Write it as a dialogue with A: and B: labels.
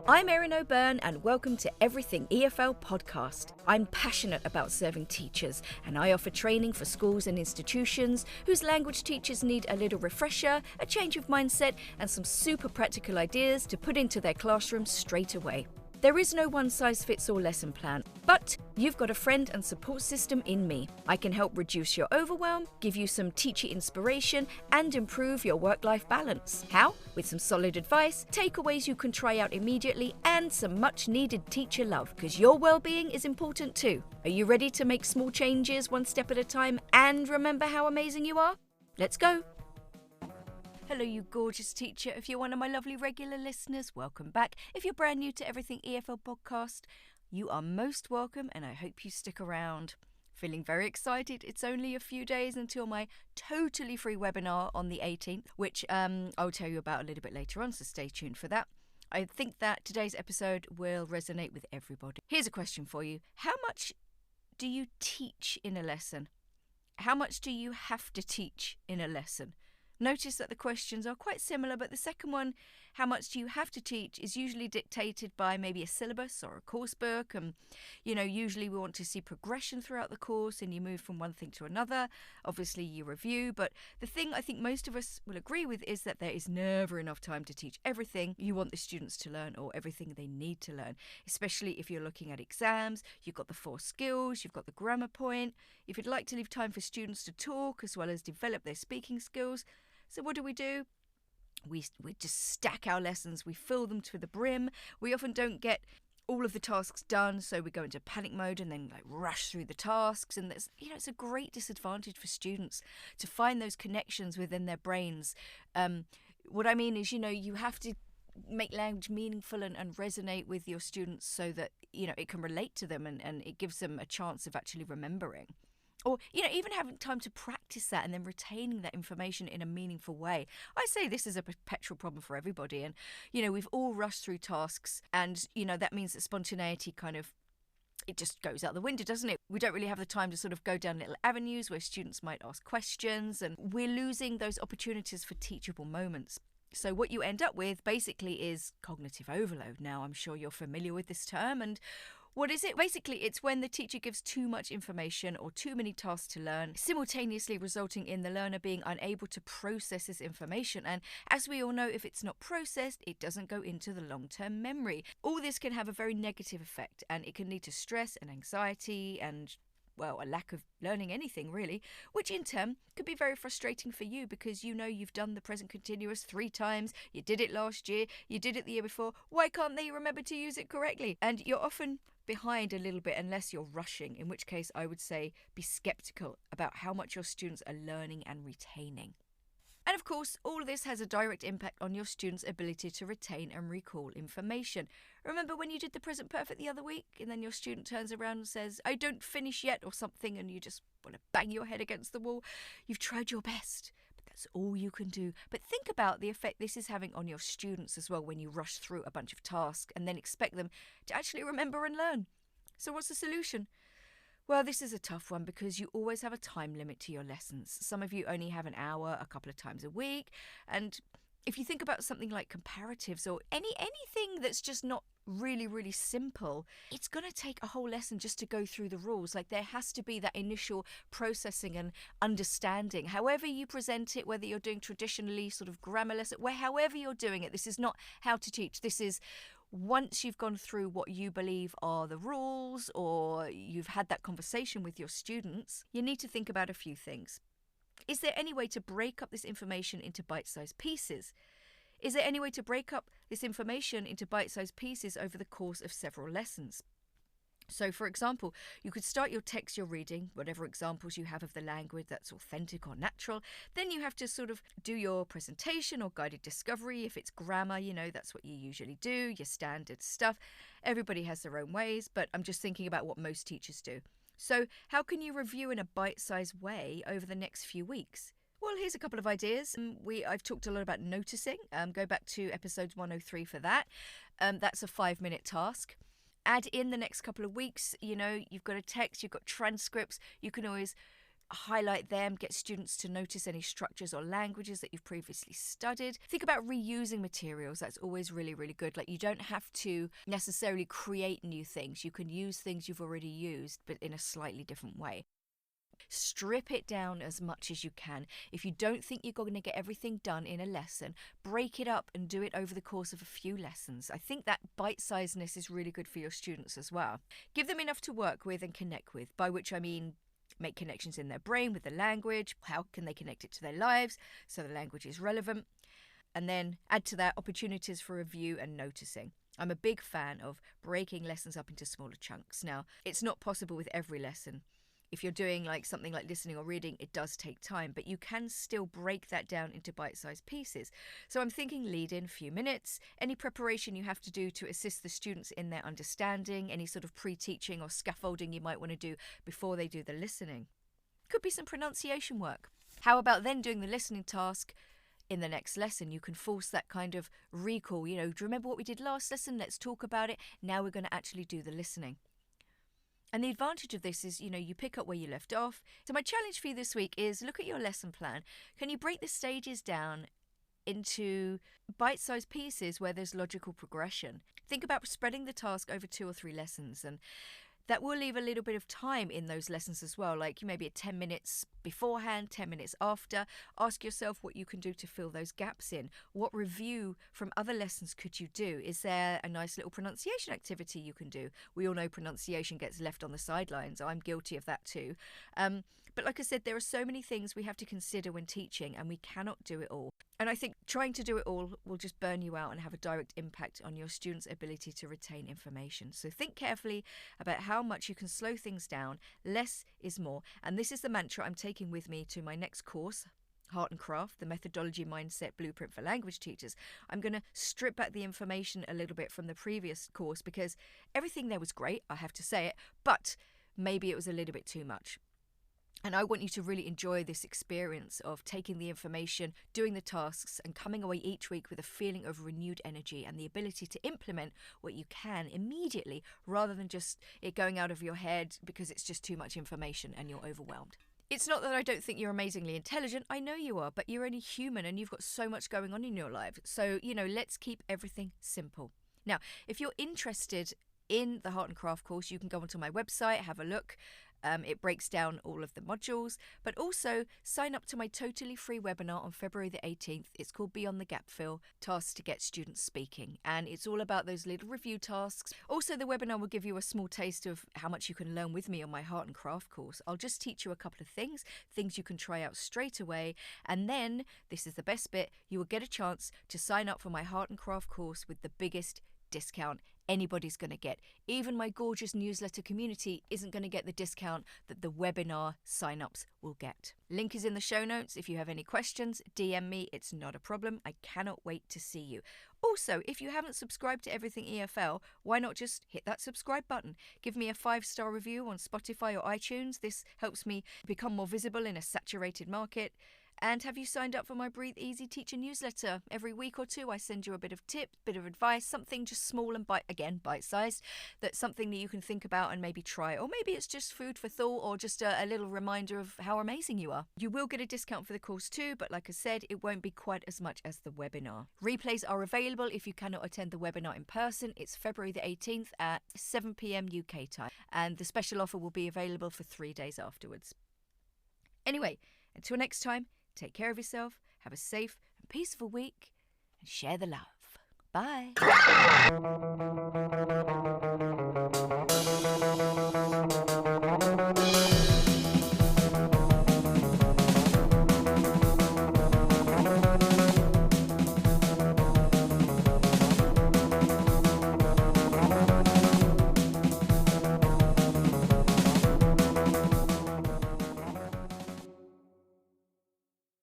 A: I'm Erin O'Byrne and welcome to Everything EFL podcast. I'm passionate about serving teachers and I offer training for schools and institutions whose language teachers need a little refresher, a change of mindset and some super practical ideas to put into their classrooms straight away. There is no one-size-fits-all lesson plan, but you've got a friend and support system in me. I can help reduce your overwhelm, give you some teacher inspiration, and improve your work-life balance. How? With some solid advice, takeaways you can try out immediately, and some much-needed teacher love, because your well-being is important too. Are you ready to make small changes one step at a time and remember how amazing you are? Let's go! Hello, you gorgeous teacher. If you're one of my lovely regular listeners, welcome back. If you're brand new to Everything EFL podcast, you are most welcome and I hope you stick around. Feeling very excited. It's only a few days until my totally free webinar on the 18th, which I'll tell you about a little bit later on, so stay tuned for that. I think that today's episode will resonate with everybody. Here's a question for you. How much do you teach in a lesson? How much do you have to teach in a lesson? Notice that the questions are quite similar, but the second one, how much do you have to teach, is usually dictated by maybe a syllabus or a course book. And, usually we want to see progression throughout the course and you move from one thing to another. Obviously, you review. But the thing I think most of us will agree with is that there is never enough time to teach everything you want the students to learn or everything they need to learn, especially if you're looking at exams. You've got the 4 skills, you've got the grammar point. If you'd like to leave time for students to talk as well as develop their speaking skills, so what do? We just stack our lessons, we fill them to the brim. We often don't get all of the tasks done, so we go into panic mode and then rush through the tasks. And that's, it's a great disadvantage for students to find those connections within their brains. What I mean is, you have to make language meaningful and resonate with your students so that, it can relate to them and it gives them a chance of actually remembering. Or, even having time to practice that and then retaining that information in a meaningful way. I say this is a perpetual problem for everybody. And, we've all rushed through tasks and, that means that spontaneity it just goes out the window, doesn't it? We don't really have the time to sort of go down little avenues where students might ask questions, and we're losing those opportunities for teachable moments. So what you end up with basically is cognitive overload. Now, I'm sure you're familiar with this term, and what is it? Basically, it's when the teacher gives too much information or too many tasks to learn, simultaneously resulting in the learner being unable to process this information. And as we all know, if it's not processed, it doesn't go into the long-term memory. All this can have a very negative effect, and it can lead to stress and anxiety and, a lack of learning anything really, which in turn could be very frustrating for you because you've done the present continuous 3 times, you did it last year, you did it the year before, why can't they remember to use it correctly? And you're often behind a little bit unless you're rushing, in which case I would say be skeptical about how much your students are learning and retaining. And of course, all of this has a direct impact on your students' ability to retain and recall information. Remember when you did the present perfect the other week and then your student turns around and says, I don't finish yet or something, and you just want to bang your head against the wall? You've tried your best, but that's all you can do. But think about the effect this is having on your students as well when you rush through a bunch of tasks and then expect them to actually remember and learn. So what's the solution? Well, this is a tough one because you always have a time limit to your lessons. Some of you only have an hour a couple of times a week. And if you think about something like comparatives or anything that's just not really, really simple, it's going to take a whole lesson just to go through the rules. There has to be that initial processing and understanding. However you present it, whether you're doing traditionally sort of grammar lesson, however you're doing it, this is not how to teach. This is once you've gone through what you believe are the rules or you've had that conversation with your students, you need to think about a few things. Is there any way to break up this information into bite-sized pieces? Is there any way to break up this information into bite-sized pieces over the course of several lessons? So, for example, you could start your text you're reading, whatever examples you have of the language that's authentic or natural. Then you have to sort of do your presentation or guided discovery. If it's grammar, that's what you usually do, your standard stuff. Everybody has their own ways, but I'm just thinking about what most teachers do. So how can you review in a bite-sized way over the next few weeks? Well, here's a couple of ideas. I've talked a lot about noticing. Go back to episode 103 for that. That's a 5-minute task. Add in the next couple of weeks, you've got a text, you've got transcripts. You can always highlight them, get students to notice any structures or languages that you've previously studied. Think about reusing materials. That's always really, really good. Like, you don't have to necessarily create new things. You can use things you've already used, but in a slightly different way. Strip it down as much as you can. If you don't think you're going to get everything done in a lesson, break it up and do it over the course of a few lessons. I think that bite-sizedness is really good for your students as well. Give them enough to work with and connect with, by which I mean make connections in their brain with the language. How can they connect it to their lives so the language is relevant? And then add to that opportunities for review and noticing. I'm a big fan of breaking lessons up into smaller chunks. Now, it's not possible with every lesson. If you're doing like something like listening or reading, it does take time, but you can still break that down into bite-sized pieces. So I'm thinking lead in a few minutes, any preparation you have to do to assist the students in their understanding, any sort of pre-teaching or scaffolding you might want to do before they do the listening. Could be some pronunciation work. How about then doing the listening task in the next lesson? You can force that kind of recall. Do you remember what we did last lesson? Let's talk about it. Now we're going to actually do the listening. And the advantage of this is, you pick up where you left off. So my challenge for you this week is look at your lesson plan. Can you break the stages down into bite-sized pieces where there's logical progression? Think about spreading the task over 2 or 3 lessons, and that will leave a little bit of time in those lessons as well, like maybe 10 minutes beforehand, 10 minutes after. Ask yourself what you can do to fill those gaps in. What review from other lessons could you do? Is there a nice little pronunciation activity you can do? We all know pronunciation gets left on the sidelines. I'm guilty of that too. But like I said, there are so many things we have to consider when teaching, and we cannot do it all. And I think trying to do it all will just burn you out and have a direct impact on your students' ability to retain information. So think carefully about how much you can slow things down. Less is more. And this is the mantra I'm taking with me to my next course, Heart and Craft, the Methodology Mindset Blueprint for Language Teachers. I'm going to strip back the information a little bit from the previous course because everything there was great, I have to say it, but maybe it was a little bit too much. And I want you to really enjoy this experience of taking the information, doing the tasks, and coming away each week with a feeling of renewed energy and the ability to implement what you can immediately, rather than just it going out of your head because it's just too much information and you're overwhelmed. It's not that I don't think you're amazingly intelligent. I know you are, but you're only human and you've got so much going on in your life. So, let's keep everything simple. Now, if you're interested in the Heart and Craft course, you can go onto my website, have a look. It breaks down all of the modules, but also sign up to my totally free webinar on February the 18th. It's called Beyond the Gap Fill, Tasks to Get Students Speaking. And it's all about those little review tasks. Also, the webinar will give you a small taste of how much you can learn with me on my Heart and Craft course. I'll just teach you a couple of things you can try out straight away. And then, this is the best bit, you will get a chance to sign up for my Heart and Craft course with the biggest discount anybody's going to get. Even my gorgeous newsletter community isn't going to get the discount that the webinar signups will get. Link is in the show notes. If you have any questions, DM me. It's not a problem. I cannot wait to see you. Also, if you haven't subscribed to Everything EFL, why not just hit that subscribe button? Give me a 5-star review on Spotify or iTunes. This helps me become more visible in a saturated market. And have you signed up for my Breathe Easy Teacher newsletter? Every week or two, I send you a bit of tips, bit of advice, something just small and bite-sized, that's something that you can think about and maybe try. Or maybe it's just food for thought or just a little reminder of how amazing you are. You will get a discount for the course too, but like I said, it won't be quite as much as the webinar. Replays are available if you cannot attend the webinar in person. It's February the 18th at 7 p.m. UK time. And the special offer will be available for 3 days afterwards. Anyway, until next time, take care of yourself, have a safe and peaceful week, and share the love. Bye.